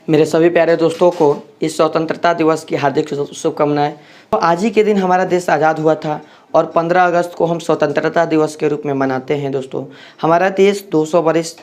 मेरे सभी प्यारे दोस्तों को इस स्वतंत्रता दिवस की हार्दिक शुभकामनाएं। तो आज ही के दिन हमारा देश आज़ाद हुआ था और 15 अगस्त को हम स्वतंत्रता दिवस के रूप में मनाते हैं। दोस्तों, हमारा देश 200 बरिस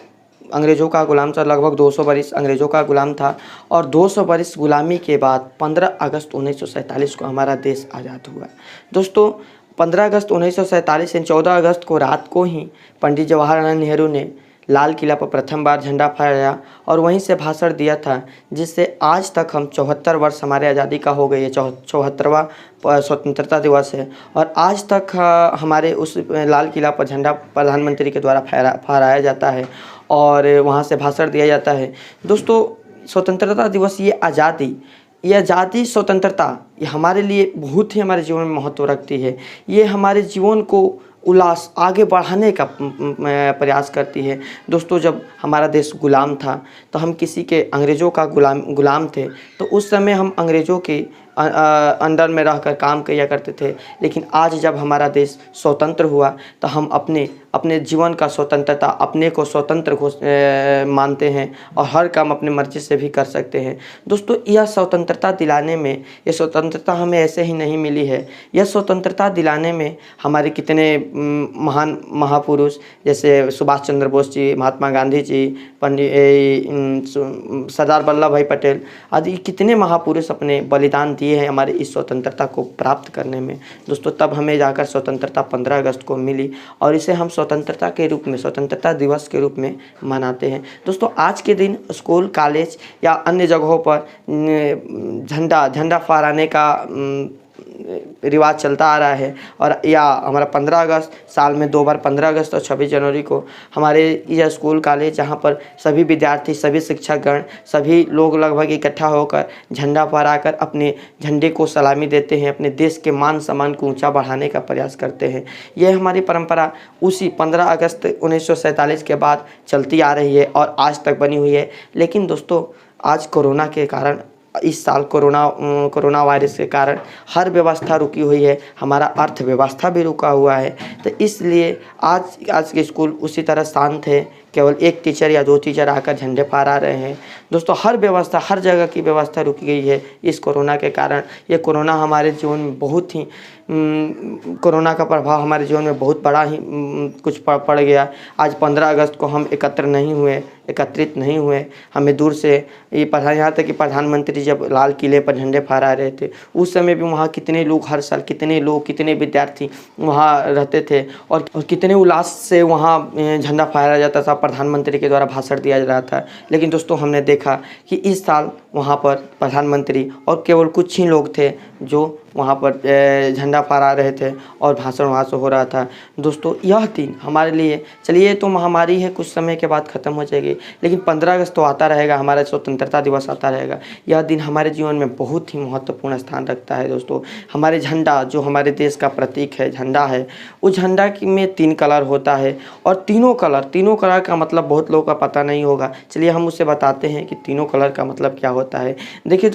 अंग्रेज़ों का गुलाम था, लगभग 200 बरिस अंग्रेज़ों का गुलाम था और 200 बरिस गुलामी के बाद 15 अगस्त 1947 को हमारा देश आज़ाद हुआ। दोस्तों, 15 अगस्त 1947 यानी 14 अगस्त को रात को ही पंडित जवाहरलाल नेहरू ने लाल किला पर प्रथम बार झंडा फहराया और वहीं से भाषण दिया था, जिससे आज तक हम 74 वर्ष हमारे आज़ादी का हो गई है। 74वां स्वतंत्रता दिवस है और आज तक हमारे उस लाल किला पर झंडा प्रधानमंत्री के द्वारा फहराया जाता है और वहाँ से भाषण दिया जाता है। दोस्तों, स्वतंत्रता दिवस ये आज़ादी स्वतंत्रता ये हमारे लिए बहुत ही हमारे जीवन में महत्व रखती है। ये हमारे जीवन को उल्लास आगे बढ़ाने का प्रयास करती है। दोस्तों, जब हमारा देश गुलाम था तो हम किसी के अंग्रेज़ों का गुलाम थे, तो उस समय हम अंग्रेज़ों के अंडर में रहकर काम किया करते थे। लेकिन आज जब हमारा देश स्वतंत्र हुआ तो हम अपने जीवन का स्वतंत्रता, अपने को स्वतंत्र मानते हैं और हर काम अपने मर्जी से भी कर सकते हैं। दोस्तों, यह स्वतंत्रता दिलाने में, ये स्वतंत्रता हमें ऐसे ही नहीं मिली है। यह स्वतंत्रता दिलाने में हमारे कितने महान महापुरुष जैसे सुभाष चंद्र बोस जी, महात्मा गांधी जी, सरदार वल्लभ भाई पटेल आदि कितने महापुरुष अपने बलिदान दिए हैं हमारे इस स्वतंत्रता को प्राप्त करने में। दोस्तों, तब हमें जाकर स्वतंत्रता 15 अगस्त को मिली और इसे हम स्वतंत्रता के रूप में, स्वतंत्रता दिवस के रूप में मनाते हैं। दोस्तों, आज के दिन स्कूल, कॉलेज या अन्य जगहों पर झंडा फहराने का रिवाज चलता आ रहा है और या हमारा 15 अगस्त साल में 2 बार 15 अगस्त और 26 जनवरी को हमारे यह स्कूल, कॉलेज जहाँ पर सभी विद्यार्थी, सभी शिक्षकगण, सभी लोग लगभग इकट्ठा होकर झंडा फहराकर अपने झंडे को सलामी देते हैं, अपने देश के मान सम्मान को ऊंचा बढ़ाने का प्रयास करते हैं। यह हमारी परंपरा उसी 15 अगस्त 1947 के बाद चलती आ रही है और आज तक बनी हुई है। लेकिन दोस्तों, आज कोरोना के कारण, इस साल कोरोना वायरस के कारण हर व्यवस्था रुकी हुई है, हमारा अर्थव्यवस्था भी रुका हुआ है। तो इसलिए आज के स्कूल उसी तरह शांत है, केवल एक टीचर या 2 टीचर आकर झंडे फहरा रहे हैं। दोस्तों, हर व्यवस्था, हर जगह की व्यवस्था रुकी गई है इस कोरोना के कारण। ये कोरोना हमारे जीवन में बहुत ही कोरोना का प्रभाव हमारे जीवन में बहुत बड़ा ही कुछ पड़ गया। आज 15 अगस्त को हम एकत्रित नहीं हुए। हमें दूर से ये यहाँ तक कि प्रधानमंत्री जब लाल किले पर झंडे फहरा रहे थे, उस समय भी वहाँ कितने लोग, हर साल कितने विद्यार्थी वहाँ रहते थे और कितने उल्लास से वहाँ झंडा फहराया जाता था, प्रधानमंत्री के द्वारा भाषण दिया जा रहा था। लेकिन दोस्तों, हमने देखा कि इस साल वहाँ पर प्रधानमंत्री और केवल कुछ ही लोग थे जो वहाँ पर झंडा फहरा रहे थे और भाषण वहाँ से हो रहा था। दोस्तों, यह दिन हमारे लिए, चलिए तो महामारी है, कुछ समय के बाद ख़त्म हो जाएगी, लेकिन 15 अगस्त तो आता रहेगा, हमारा स्वतंत्रता दिवस आता रहेगा। यह दिन हमारे जीवन में बहुत ही महत्वपूर्ण स्थान रखता है। दोस्तों, हमारे झंडा, जो हमारे देश का प्रतीक है, झंडा है, उस झंडा में 3 कलर होता है और तीनों कलर का मतलब बहुत लोगों का पता नहीं होगा। चलिए हम उसे बताते हैं कि तीनों कलर का मतलब क्या होता है। देखिए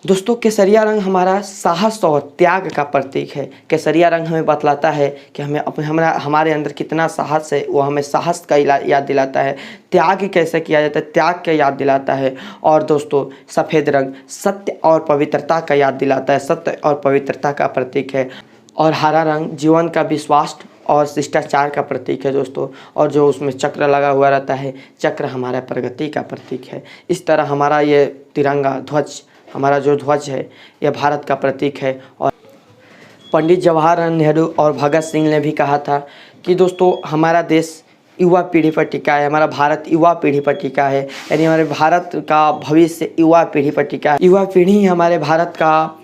दोस्तों, केसरिया रंग हमारा साहस और त्याग का प्रतीक है। केसरिया रंग हमें बतलाता है कि हमारे अंदर कितना साहस है, वो हमें साहस का याद दिलाता है। त्याग कैसे किया जाता है, त्याग का याद दिलाता है। और दोस्तों, सफ़ेद रंग सत्य और पवित्रता का याद दिलाता है, सत्य और पवित्रता का प्रतीक है। और हरा रंग जीवन का विश्वास और शिष्टाचार का प्रतीक है दोस्तों। और जो उसमें चक्र लगा हुआ रहता है, चक्र हमारा प्रगति का प्रतीक है। इस तरह हमारा ये तिरंगा ध्वज, हमारा जो ध्वज है, यह भारत का प्रतीक है। और पंडित जवाहरलाल नेहरू और भगत सिंह ने भी कहा था कि दोस्तों, हमारा देश युवा पीढ़ी पर टिका है, हमारा भारत युवा पीढ़ी पर टिका है, यानी हमारे भारत का भविष्य युवा पीढ़ी पर टिका है। युवा पीढ़ी ही हमारे भारत का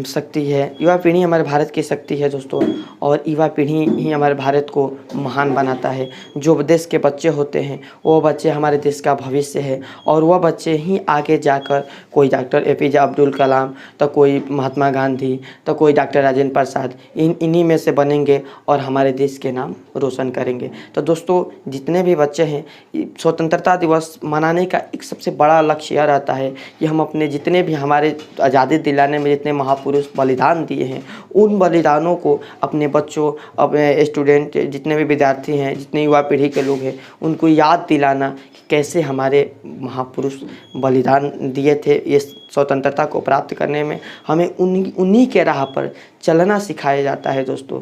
शक्ति है, युवा पीढ़ी हमारे भारत की शक्ति है दोस्तों। और युवा पीढ़ी ही हमारे भारत को महान बनाता है। जो देश के बच्चे होते हैं, वो बच्चे हमारे देश का भविष्य है और वह बच्चे ही आगे जाकर कोई डॉक्टर APJ अब्दुल कलाम, तो कोई महात्मा गांधी, तो कोई डॉक्टर राजेंद्र प्रसाद, इन्हीं में से बनेंगे और हमारे देश के नाम रोशन करेंगे। तो दोस्तों, जितने भी बच्चे हैं, स्वतंत्रता दिवस मनाने का एक सबसे बड़ा लक्ष्य यह रहता है कि हम अपने जितने भी हमारे आज़ादी दिलाने में जितने महापुरुष बलिदान दिए हैं, उन बलिदानों को अपने बच्चों, अपने स्टूडेंट, जितने भी विद्यार्थी हैं, जितने युवा पीढ़ी के लोग हैं, उनको याद दिलाना कि कैसे हमारे महापुरुष बलिदान दिए थे ये स्वतंत्रता को प्राप्त करने में। हमें उन्हीं के राह पर चलना सिखाया जाता है दोस्तों।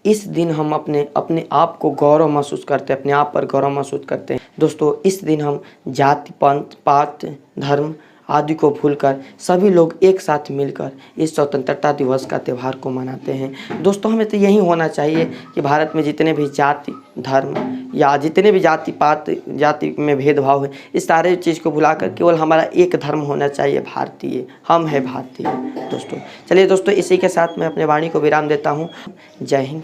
इस दिन हम अपने आप को गौरव महसूस करते हैं, अपने आप पर गौरव महसूस करते हैं दोस्तों। इस दिन हम जाति, पंथ, पात, धर्म आदि को भूलकर सभी लोग एक साथ मिलकर इस स्वतंत्रता दिवस का त्यौहार को मनाते हैं दोस्तों। हमें तो यही होना चाहिए कि भारत में जितने भी जाति, धर्म या जितने भी जाति पात, जाति में भेदभाव है, इस सारे चीज़ को भुलाकर केवल हमारा एक धर्म होना चाहिए, भारतीय। हम हैं भारतीय दोस्तों। चलिए दोस्तों, इसी के साथ मैं अपने वाणी को विराम देता हूँ। जय हिंद।